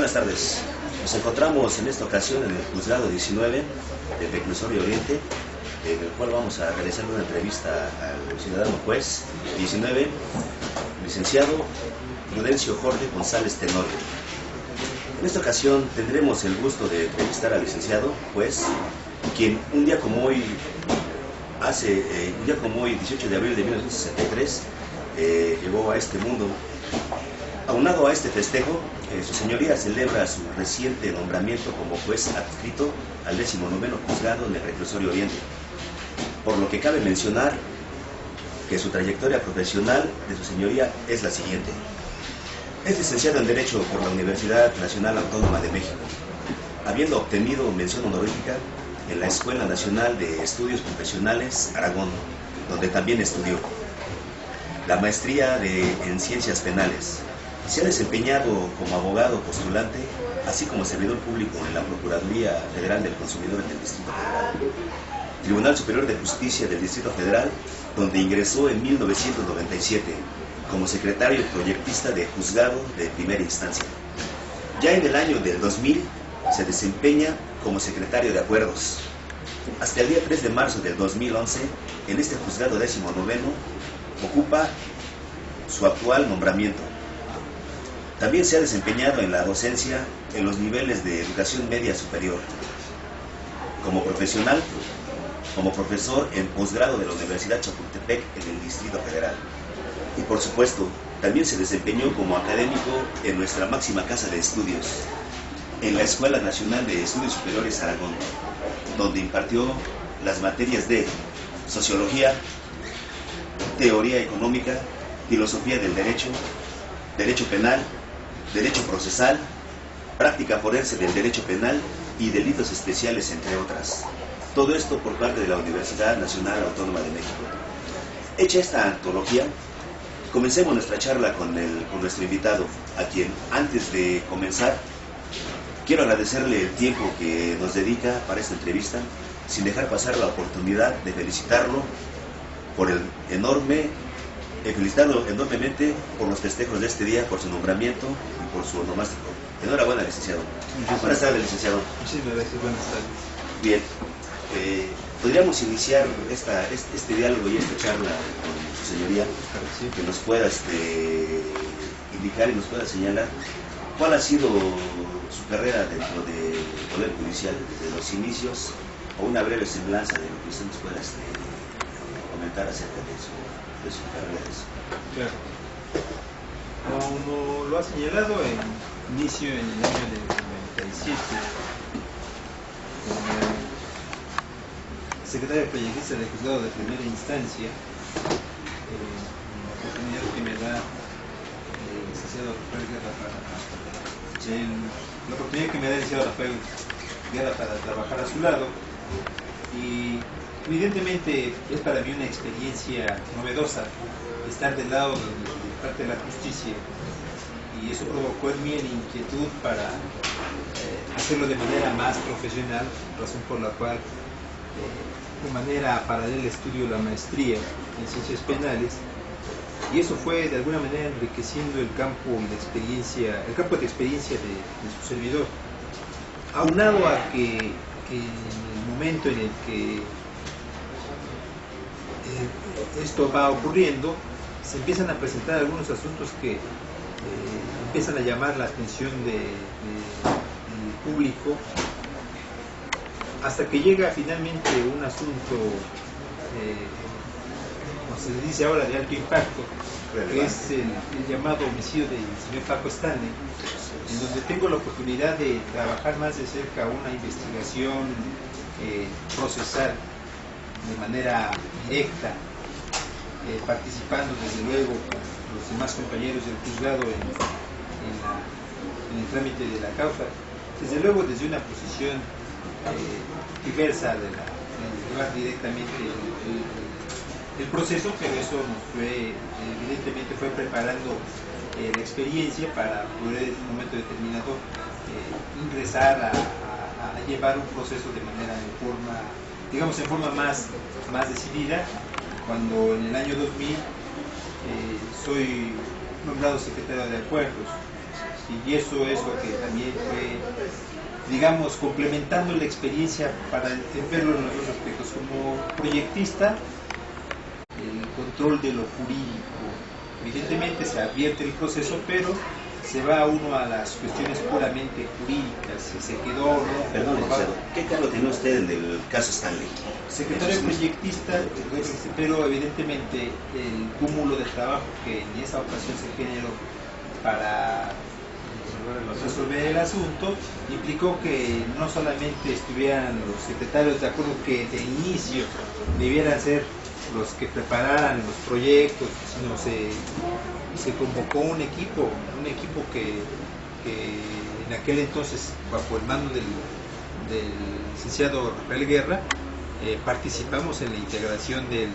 Buenas tardes. Nos encontramos en esta ocasión en el Juzgado 19 del Reclusorio Oriente, en el cual vamos a realizar una entrevista al ciudadano juez 19, licenciado Prudencio Jorge González Tenorio. En esta ocasión tendremos el gusto de entrevistar al licenciado juez, quien un día como hoy, 18 de abril de 1963, llegó a este mundo. Aunado a este festejo, su señoría celebra su reciente nombramiento como juez adscrito al 19º Juzgado en el Reclusorio Oriente, por lo que cabe mencionar que su trayectoria profesional de su señoría es la siguiente. Es licenciado en Derecho por la Universidad Nacional Autónoma de México, habiendo obtenido mención honorífica en la Escuela Nacional de Estudios Profesionales Aragón, donde también estudió la maestría en Ciencias Penales. Se ha desempeñado como abogado postulante, así como servidor público en la Procuraduría Federal del Consumidor en el Distrito Federal, Tribunal Superior de Justicia del Distrito Federal, donde ingresó en 1997 como secretario proyectista de Juzgado de Primera Instancia. Ya en el año del 2000 se desempeña como secretario de Acuerdos. Hasta el día 3 de marzo del 2011, en este Juzgado 19, ocupa su actual nombramiento. También se ha desempeñado en la docencia en los niveles de educación media superior, como profesional, como profesor en posgrado de la Universidad Chapultepec en el Distrito Federal. Y por supuesto, también se desempeñó como académico en nuestra máxima casa de estudios, en la Escuela Nacional de Estudios Superiores Aragón, donde impartió las materias de Sociología, Teoría Económica, Filosofía del Derecho, Derecho Penal, Derecho Procesal, Práctica Forense del Derecho Penal y Delitos Especiales, entre otras. Todo esto por parte de la Universidad Nacional Autónoma de México. Hecha esta antología, comencemos nuestra charla con nuestro invitado, a quien, antes de comenzar, quiero agradecerle el tiempo que nos dedica para esta entrevista, sin dejar pasar la oportunidad de felicitarlo enormemente por los festejos de este día, por su nombramiento y por su onomástico. Enhorabuena, licenciado. Buenas tardes, licenciado. Muchísimas gracias, buenas tardes. Bien, podríamos iniciar este diálogo y esta charla con su señoría, que nos pueda indicar y nos pueda señalar cuál ha sido su carrera dentro del Poder Judicial, desde los inicios, o una breve semblanza de lo que usted nos pueda comentar acerca de su carrera. Claro. Como lo ha señalado, inicio en el año del 97 como secretario proyectista del Juzgado de Primera Instancia, la oportunidad que me da el licenciado Rafael Guerra para trabajar a su lado, y evidentemente es para mí una experiencia novedosa estar del lado de parte de la justicia, y eso provocó en mí la inquietud para hacerlo de manera más profesional, razón por la cual de manera paralela estudio la maestría en Ciencias Penales, y eso fue de alguna manera enriqueciendo el campo de experiencia de su servidor, aunado a que en el momento en el que esto va ocurriendo, se empiezan a presentar algunos asuntos que empiezan a llamar la atención del público, hasta que llega finalmente un asunto, como se le dice ahora, de alto impacto, que es el llamado homicidio del señor Paco Stanley, en donde tengo la oportunidad de trabajar más de cerca una investigación procesal de manera directa, participando desde luego con los demás compañeros del juzgado en el trámite de la causa, desde luego desde una posición diversa de llevar directamente el proceso, pero eso nos evidentemente fue preparando la experiencia para poder en un momento determinado ingresar a llevar un proceso de manera en forma más decidida, cuando en el año 2000 soy nombrado secretario de Acuerdos. y eso es lo que también fue, digamos, complementando la experiencia para verlo en los dos aspectos. Como proyectista, el control de lo jurídico, evidentemente se advierte el proceso, pero se va uno a las cuestiones puramente jurídicas, si se quedó o no. Perdón, ¿qué cargo tiene usted en el caso Stanley? Secretario proyectista, pero evidentemente el cúmulo de trabajo que en esa ocasión se generó para resolver el asunto implicó que no solamente estuvieran los secretarios de acuerdo que de inicio debieran ser los que prepararan los proyectos, sino se convocó un equipo que en aquel entonces, bajo el mando del licenciado Rafael Guerra, participamos en la integración del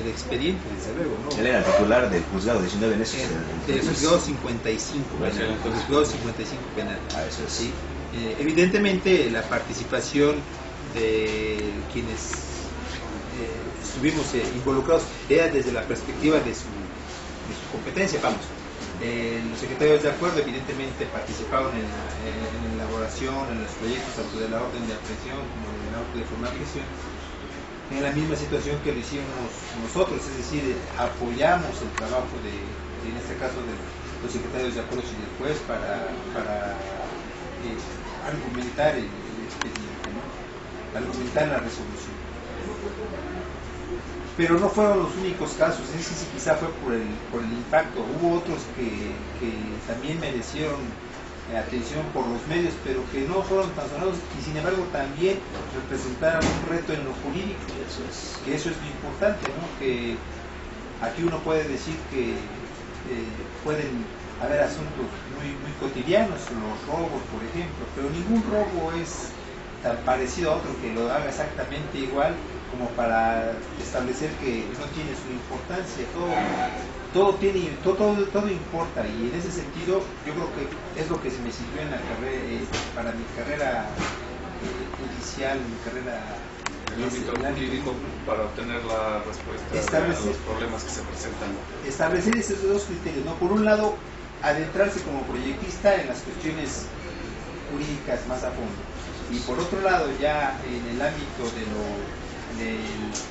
expediente, desde luego, ¿no? Él era el titular del juzgado 19 en ese del juzgado 55 penal, del juzgado 55 penal. Eso es. ¿Sí? Evidentemente la participación de quienes estuvimos involucrados era desde la perspectiva de su competencia, vamos. Los secretarios de acuerdo evidentemente participaron en la elaboración, en los proyectos tanto de la orden de aprehensión como de la orden de formal prisión, en la misma situación que lo hicimos nosotros, es decir, apoyamos el trabajo en este caso de los secretarios de acuerdo y del juez para argumentar el expediente, ¿no? Argumentar la resolución. Pero no fueron los únicos casos, ese sí quizá fue por el impacto. Hubo otros que también merecieron atención por los medios, pero que no fueron tan sonados y sin embargo también representaron un reto en lo jurídico. Que eso es lo importante, ¿no? Que aquí uno puede decir que pueden haber asuntos muy cotidianos, los robos, por ejemplo, pero ningún robo es tan parecido a otro que lo haga exactamente igual como para establecer que no tiene su importancia. Todo importa, y en ese sentido yo creo que es lo que se me sirvió en la carrera, para mi carrera judicial, mi carrera el ámbito jurídico, para obtener la respuesta a los problemas que se presentan. Establecer esos dos criterios, ¿no? Por un lado, adentrarse como proyectista en las cuestiones jurídicas más a fondo, y por otro lado, ya en el ámbito del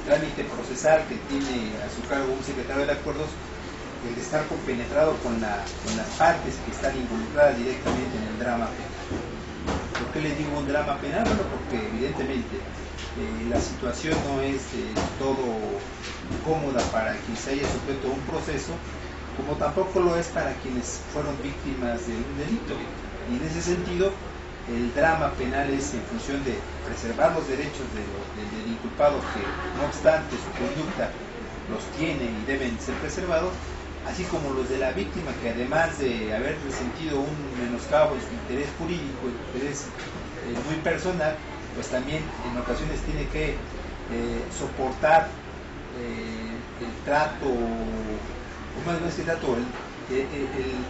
trámite procesal que tiene a su cargo un secretario de acuerdos, el de estar compenetrado con las partes que están involucradas directamente en el drama penal. ¿Por qué les digo un drama penal? Bueno, porque evidentemente la situación no es todo cómoda para quien se haya sujeto a un proceso, como tampoco lo es para quienes fueron víctimas de un delito. Y en ese sentido, el drama penal es en función de preservar los derechos del inculpado, que no obstante su conducta los tiene y deben ser preservados, así como los de la víctima, que además de haber resentido un menoscabo en su interés jurídico, interés muy personal, pues también en ocasiones tiene que soportar el trato, o más que el trato, el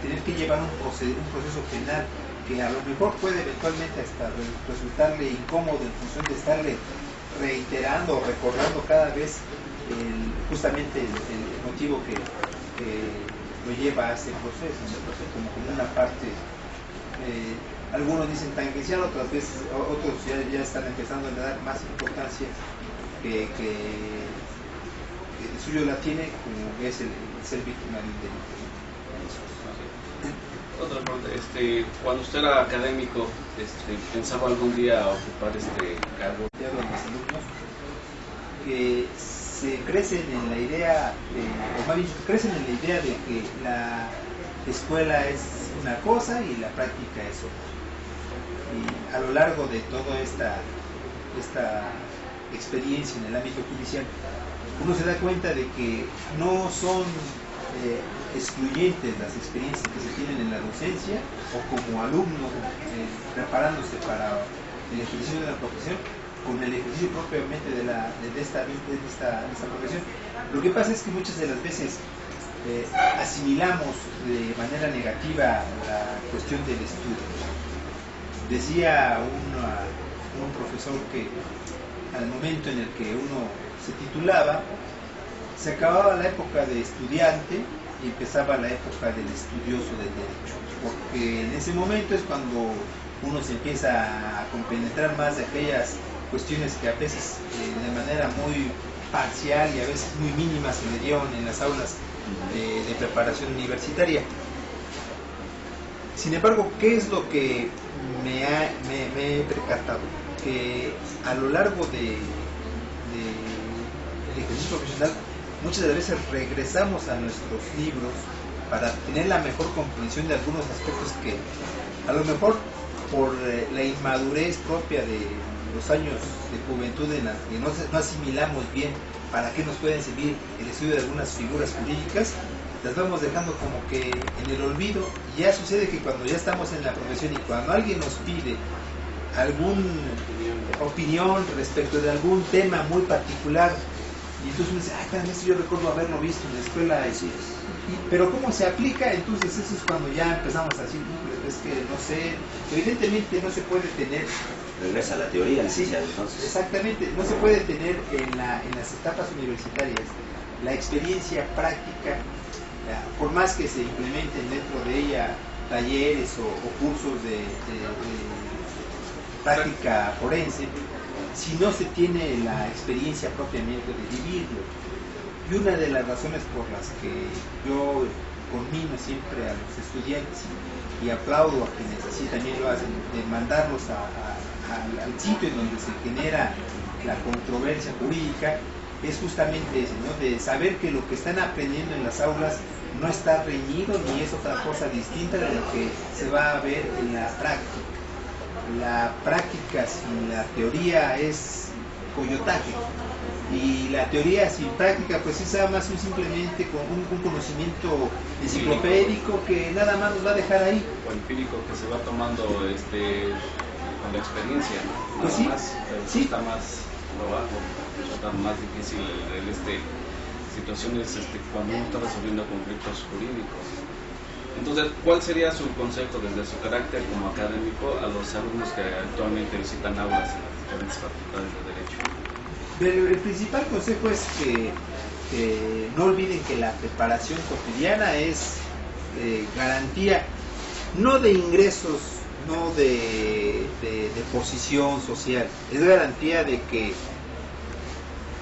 tener que llevar un proceso penal que a lo mejor puede eventualmente hasta resultarle incómodo en función de estarle reiterando o recordando cada vez justamente el motivo que lo lleva a este proceso, como una parte, algunos dicen tangencial, otras veces otros ya están empezando a dar más importancia que el suyo la tiene, como es el ser víctima de un delito. Otra pregunta, cuando usted era académico, ¿pensaba algún día ocupar este cargo? Ya los alumnos que se crecen en la idea, o más bien crecen en la idea de que la escuela es una cosa y la práctica es otra. Y a lo largo de toda esta experiencia en el ámbito judicial, uno se da cuenta de que no son excluyentes las experiencias que se tienen en la docencia o como alumno preparándose para el ejercicio de la profesión, con el ejercicio propiamente de esta profesión. Lo que pasa es que muchas de las veces asimilamos de manera negativa la cuestión del estudio. Decía un profesor que al momento en el que uno se titulaba, se acababa la época de estudiante y empezaba la época del estudioso del derecho, o porque en ese momento es cuando uno se empieza a compenetrar más de aquellas cuestiones que a veces de manera muy parcial y a veces muy mínima se le dieron en las aulas de preparación universitaria. Sin embargo, ¿qué es lo que me he percatado? Que a lo largo del ejercicio profesional muchas de las veces regresamos a nuestros libros para tener la mejor comprensión de algunos aspectos que a lo mejor por la inmadurez propia de los años de juventud en las que no asimilamos bien para qué nos pueden servir el estudio de algunas figuras jurídicas, las vamos dejando como que en el olvido. Y ya sucede que cuando ya estamos en la profesión y cuando alguien nos pide alguna opinión respecto de algún tema muy particular, y entonces uno dice, ay, eso yo recuerdo haberlo visto en la escuela, pero ¿cómo se aplica? Entonces eso es cuando ya empezamos a decir, es que no sé, evidentemente no se puede tener. Regresa a la teoría, licenciado, entonces. Exactamente, no se puede tener en las etapas universitarias la experiencia práctica, por más que se implementen dentro de ella talleres o cursos de práctica forense, si no se tiene la experiencia propiamente de vivirlo. Y una de las razones por las que yo conmino siempre a los estudiantes y aplaudo a quienes así también lo hacen, de mandarlos al sitio en donde se genera la controversia jurídica, es justamente eso, ¿no? De saber que lo que están aprendiendo en las aulas no está reñido ni es otra cosa distinta de lo que se va a ver en la práctica. La práctica sin la teoría es coyotaje, y la teoría sin práctica pues es nada más simplemente con un conocimiento enciclopédico que nada más nos va a dejar ahí. O empírico que se va tomando con la experiencia, ¿no? Pues sí, más, sí. Está más trabajo, está más difícil situaciones cuando uno está resolviendo conflictos jurídicos. Entonces, ¿cuál sería su consejo desde su carácter como académico a los alumnos que actualmente visitan aulas en las diferentes facultades de Derecho? El principal consejo es que no olviden que la preparación cotidiana es garantía no de ingresos, no de posición social, es garantía de que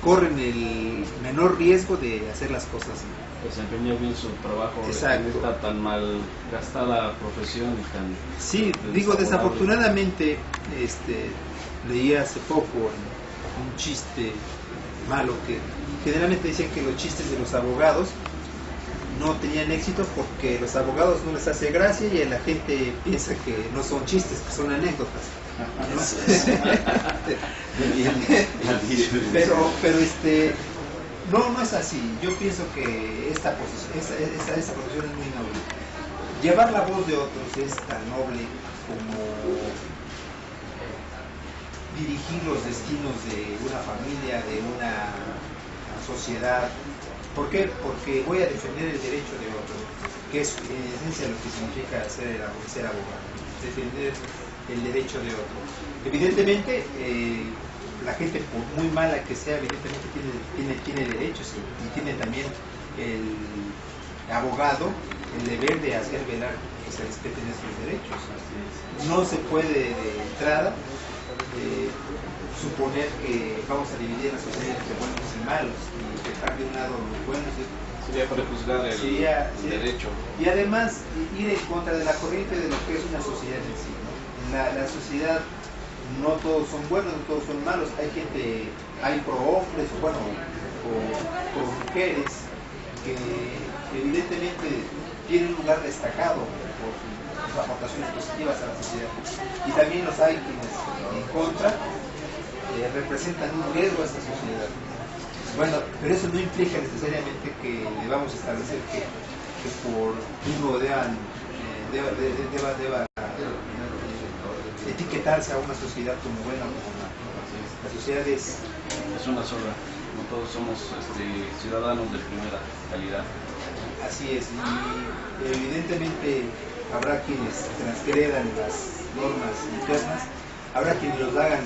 corren el menor riesgo de hacer las cosas mal. Desempeñar bien su trabajo. Exacto. En esta tan mal gastada profesión y tan... Sí, digo, desafortunadamente leí hace poco un chiste malo que generalmente decían que los chistes de los abogados no tenían éxito porque los abogados no les hace gracia y la gente piensa que no son chistes, que son anécdotas, ¿no? pero no es así. Yo pienso que esta profesión es muy noble. Llevar la voz de otros es tan noble como dirigir los destinos de una familia, de una sociedad. ¿Por qué? Porque voy a defender el derecho de otro, que es en esencia lo que significa ser abogado, defender el derecho de otro. Evidentemente, la gente, por muy mala que sea, evidentemente tiene derechos y tiene también el abogado el deber de hacer velar que se respeten esos derechos. No se puede de entrada suponer que vamos a dividir la sociedad entre buenos y malos y dejar de un lado los buenos. Sería prejuzgar el derecho. Y además ir en contra de la corriente de lo que es una sociedad en sí, ¿no? En la sociedad no todos son buenos, no todos son malos. Hay pro hombres o pro mujeres que evidentemente tienen un lugar destacado por sus aportaciones positivas a la sociedad. Y también los hay quienes en contra representan un riesgo a esta sociedad. Bueno, pero eso no implica necesariamente que le vamos a establecer que por uno deba etiquetarse a una sociedad como buena o como mala. La sociedad es una sola, no todos somos ciudadanos de primera calidad. Así es, y evidentemente habrá quienes transgredan las normas internas, habrá quienes los hagan